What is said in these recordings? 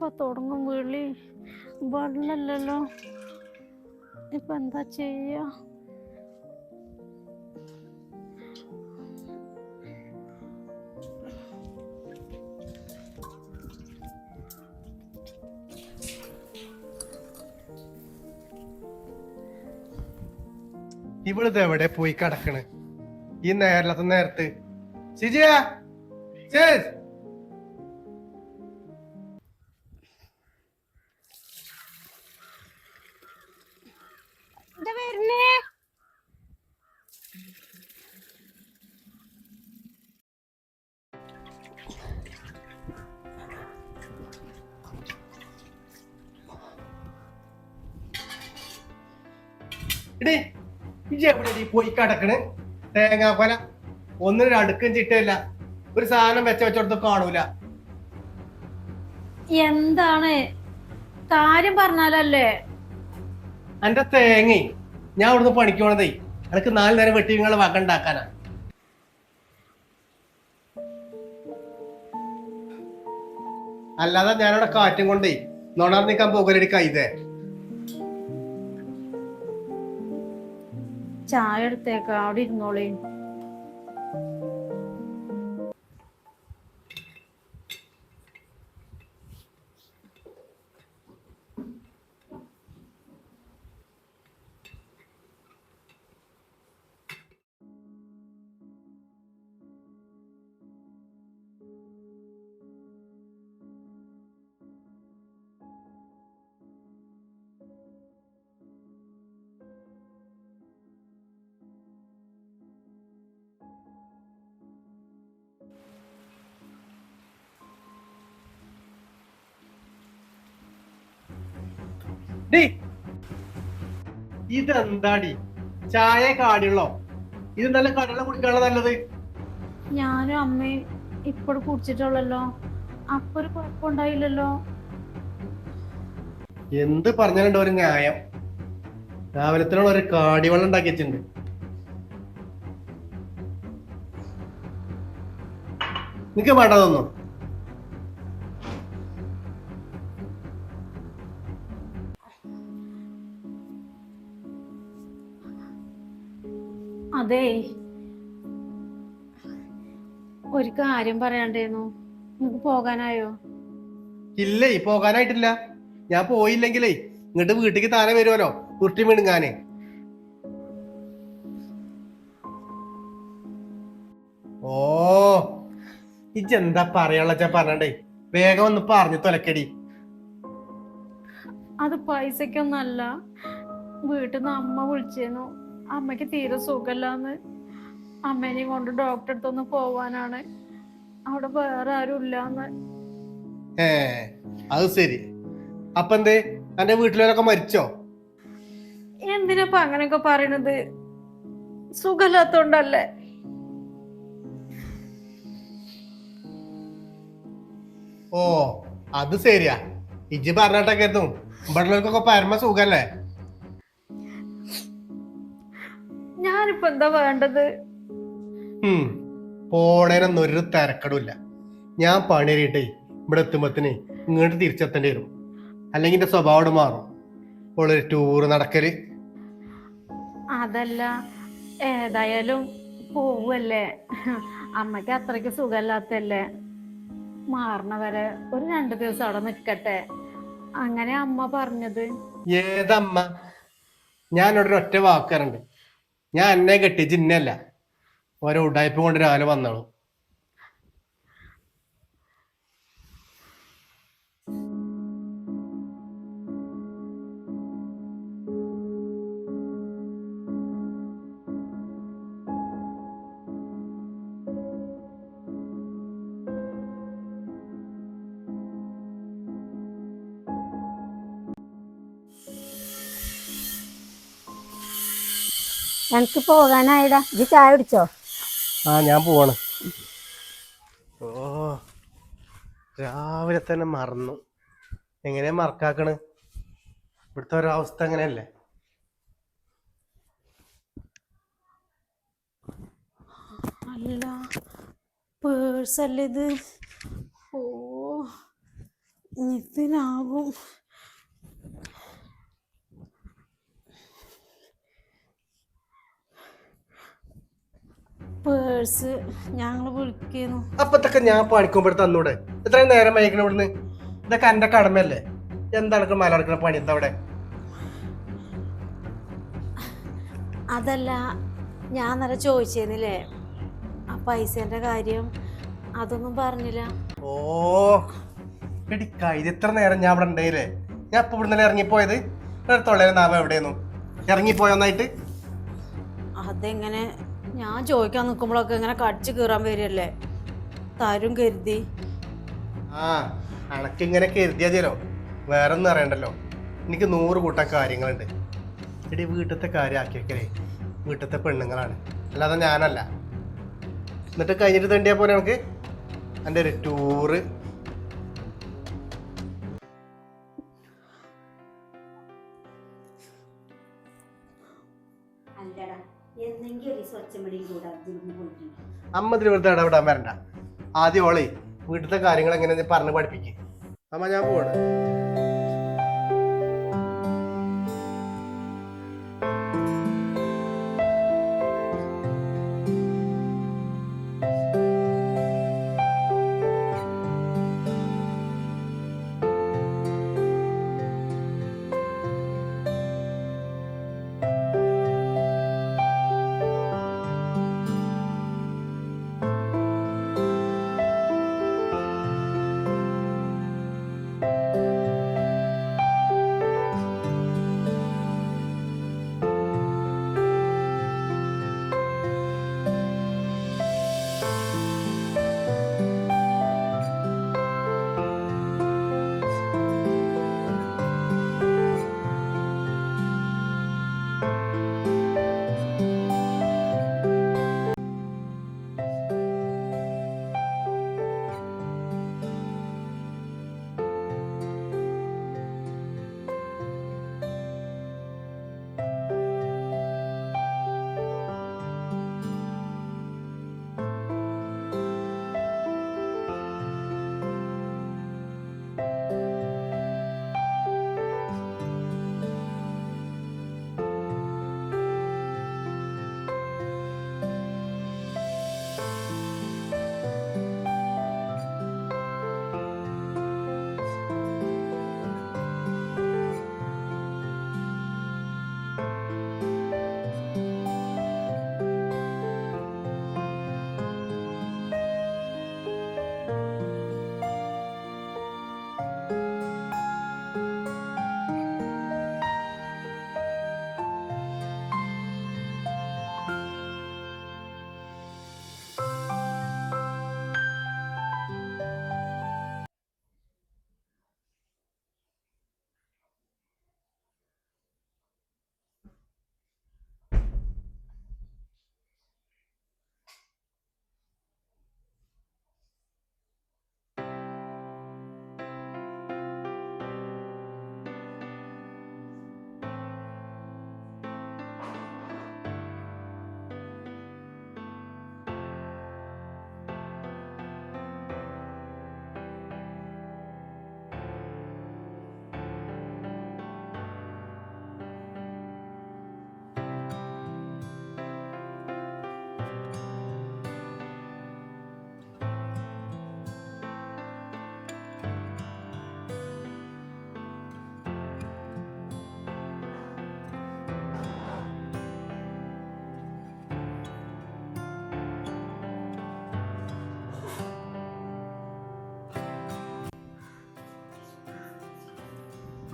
ഇപ്പൊ തുടങ്ങും വിളി. വെള്ളല്ലോ, ഇപ്പൊ എന്താ ചെയ്യ? ഇവളിത് എവിടെ പോയി കിടക്കണ് ഈ നേരത്തെ നേരത്ത്? സിജിയ ഇടേ ഇജ് എവിടെ പോയി കിടക്കണ്? തേങ്ങാക്കൊല ഒന്നും അടുക്കും ചിട്ടയില്ല, ഒരു സാധനം വെച്ചോടത്ത് കാണൂല. എന്താണ് കാര്യം പറഞ്ഞാലല്ലേ? എന്റെ തേങ്ങ ഞാൻ ഇവിടുന്ന് പണിക്ക് പോണതേ എനിക്ക് 4 നേരം വെട്ടി നിങ്ങളെ വക ഉണ്ടാക്കാനാ. അല്ലാതെ ഞാനവിടെ കാറ്റും കൊണ്ടേ നുണർ നിൽക്കാൻ പോകലടി കൈതേ. ചായ എടുത്തേക്ക, അവിടെ ഇരുന്നോളി. ഇതെന്താടി ചായ കാടിയുള്ളോ? ഇത് നല്ല കടല കുടിക്കാനുള്ള നല്ലത്. ഞാനും അമ്മയും ഇപ്പോൾ കുടിച്ചിട്ടുള്ളല്ലോ, അപ്പൊ ഒരു കുഴപ്പമുണ്ടായില്ലല്ലോ. എന്ത് പറഞ്ഞാലുണ്ടോ ഒരു ന്യായം. രാവിലത്തിനുള്ള ഒരു കാടിവെള്ളം ഉണ്ടാക്കി വെച്ചിട്ടുണ്ട്. നിനക്ക് വേണ്ടതൊന്നും. അതേ, ഒരു കാര്യം പറയാണ്ടായിരുന്നു. നിങ്ങക്ക് പോകാനായോ? ഇല്ലേ, പോകാനായിട്ടില്ല. ഞാൻ പോയില്ലെങ്കിലേ ഇങ്ങോട്ട് വീട്ടിലേക്ക് താനെ വരുമല്ലോ കുർട്ടി മിണുങ്ങാന്. ഓ ഇജെന്താ പറയാനുള്ള പറഞ്ഞണ്ടേ, വേഗം ഒന്ന് പറഞ്ഞു തൊലക്കടി. അത് പൈസക്കൊന്നല്ല. വീട്ടിൽ നിന്ന് അമ്മ വിളിച്ചിരുന്നു, അമ്മയ്ക്ക് തീരെ സുഖമില്ലാന്ന്. അമ്മേനെയും കൊണ്ട് ഡോക്ടറെ അടുത്തൊന്ന് പോവാനാണ്, അവിടെ വേറെ ആരും ഇല്ലാന്ന്. അത് ശരി. അപ്പൊ എന്തേ എന്റെ വീട്ടിലൊക്കെ മരിച്ചോ? എന്തിനപ്പ അങ്ങനെയൊക്കെ പറയണത്? സുഖമില്ലാത്തോണ്ടല്ലേ? ഓ അത് ശരിയാ. ഇജ്ജ് പറഞ്ഞിട്ടൊക്കെയായിരുന്നു ഇവിടെക്കൊക്കെ പരമ സുഖല്ലേ. ഞാനിപ്പോ എന്താ വേണ്ടത്? പോണേനൊന്നും ഒരു തിരക്കടില്ല. ഞാൻ പണിയേറിയിട്ടേ ഇവിടെ എത്തുമ്പത്തിന് ഇങ്ങോട്ട് തിരിച്ചെത്തേണ്ടി വരും, അല്ലെങ്കിൽ എന്റെ സ്വഭാവം മാറും. ഒരു ടൂറ് നടക്കല്. അതല്ല, ഏതായാലും പോവല്ലേ. അമ്മയ്ക്ക് അത്രയ്ക്ക് സുഖമില്ലാത്തല്ലേ, മാറണ വരെ ഒരു 2 ദിവസം അവിടെ നിക്കട്ടെ, അങ്ങനെ അമ്മ പറഞ്ഞത്. ഏതമ്മ? ഞാനവിടെ ഒറ്റ വാക്കാറുണ്ട്, ഞാൻ എന്നെ കെട്ടിച്ച് ഇന്നല്ല ഓരോ ഉടായ്പ കൊണ്ട് രാവിലെ വന്നോളൂ. എനിക്ക് പോകാനായിടാ. ഇത് ചായ കുടിച്ചോ? ഞാൻ പോവാണ്. ഓ രാവിലെ തന്നെ മറന്നു. എങ്ങനെയാ മറക്കാക്കണ്? ഇവിടുത്തെ ഒരവസ്ഥ അങ്ങനെയല്ലേ. അല്ല, പേഴ്സല്ലേ ഇത്? ഓ ഇതിനാകും. പേഴ്സ് ഞങ്ങൾ വിളിക്കുന്നു. അപ്പത്തൊക്കെ ഞാൻ പണിക്കുമ്പോൾ തന്നൂടെ? ഇത്രയും നേരം വൈകണ ഇവിടുന്ന്? ഇതൊക്കെ എന്റെ കടമയല്ലേ? എന്താണ് മലടക്കണ പണി എന്താ അവിടെ? അതല്ല, ഞാൻ നല്ല ചോദിച്ചേന്നില്ലേ ആ പൈസേന്റെ കാര്യം, അതൊന്നും പറഞ്ഞില്ല. ഓ എടി ഇത് ഇത്ര നേരം ഞാൻ ഇവിടെ ഉണ്ടായില്ലേ? ഞാൻ ഇപ്പൊ ഇവിടുന്ന് ഇറങ്ങിപ്പോയത്? തൊള്ളേരെ നാമ എവിടെയെന്നു ഇറങ്ങിപ്പോയൊന്നായിട്ട്? അതെങ്ങനെ? ഞാൻ ചോദിക്കാൻ നിൽക്കുമ്പോഴൊക്കെ ഇങ്ങനെ കടിച്ചു കീറാൻ വരികയല്ലേ, തരും കരുതി. ആ അണക്കിങ്ങനെ കരുതിയാതിയല്ലോ, വേറെ ഒന്നും അറിയണ്ടല്ലോ. എനിക്ക് 100 കൂട്ടം കാര്യങ്ങളുണ്ട്. എടി വീട്ടിലത്തെ കാര്യം ആക്കി വെക്കലേ വീട്ടിലത്തെ പെണ്ണുങ്ങളാണ്, അല്ലാതെ ഞാനല്ല. എന്നിട്ട് കഴിഞ്ഞിട്ട് തണ്ടിയാ പോലെ നമുക്ക് എൻ്റെ ഒരു ടൂറ്. അമ്മ തിരുവനന്തപുരത്ത് ഇടപെടാൻ വരണ്ട. ആദ്യം ഓളെ വീട്ടിലത്തെ കാര്യങ്ങൾ എങ്ങനെ പറഞ്ഞ് പഠിപ്പിക്കും. അമ്മ ഞാൻ പോവാണ്.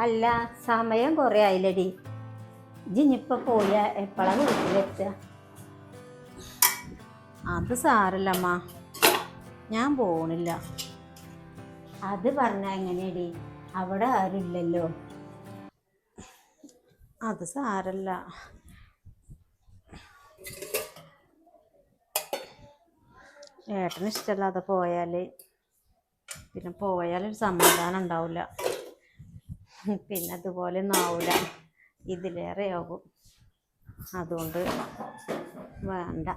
അല്ല, സമയം കുറേ ആയില്ലടി. ഇനിയിപ്പോ പോയാ എപ്പോഴാ വീട്ടിലെത്തുക? അത് സാരല്ലമ്മ, ഞാൻ പോണില്ല. അത് പറഞ്ഞാ എങ്ങനെയടി? അവിടെ ആരുമില്ലല്ലോ. അത് സാരല്ല. ഏട്ടന് ഇഷ്ടമല്ലാതെ പോയാല് പിന്നെ പോയാലൊരു സമാധാനം ഉണ്ടാവില്ല. പിന്നെ അതുപോലെ ഒന്നും ആവില്ല, ഇതിലേറെ ആകും. അതുകൊണ്ട് വേണ്ട.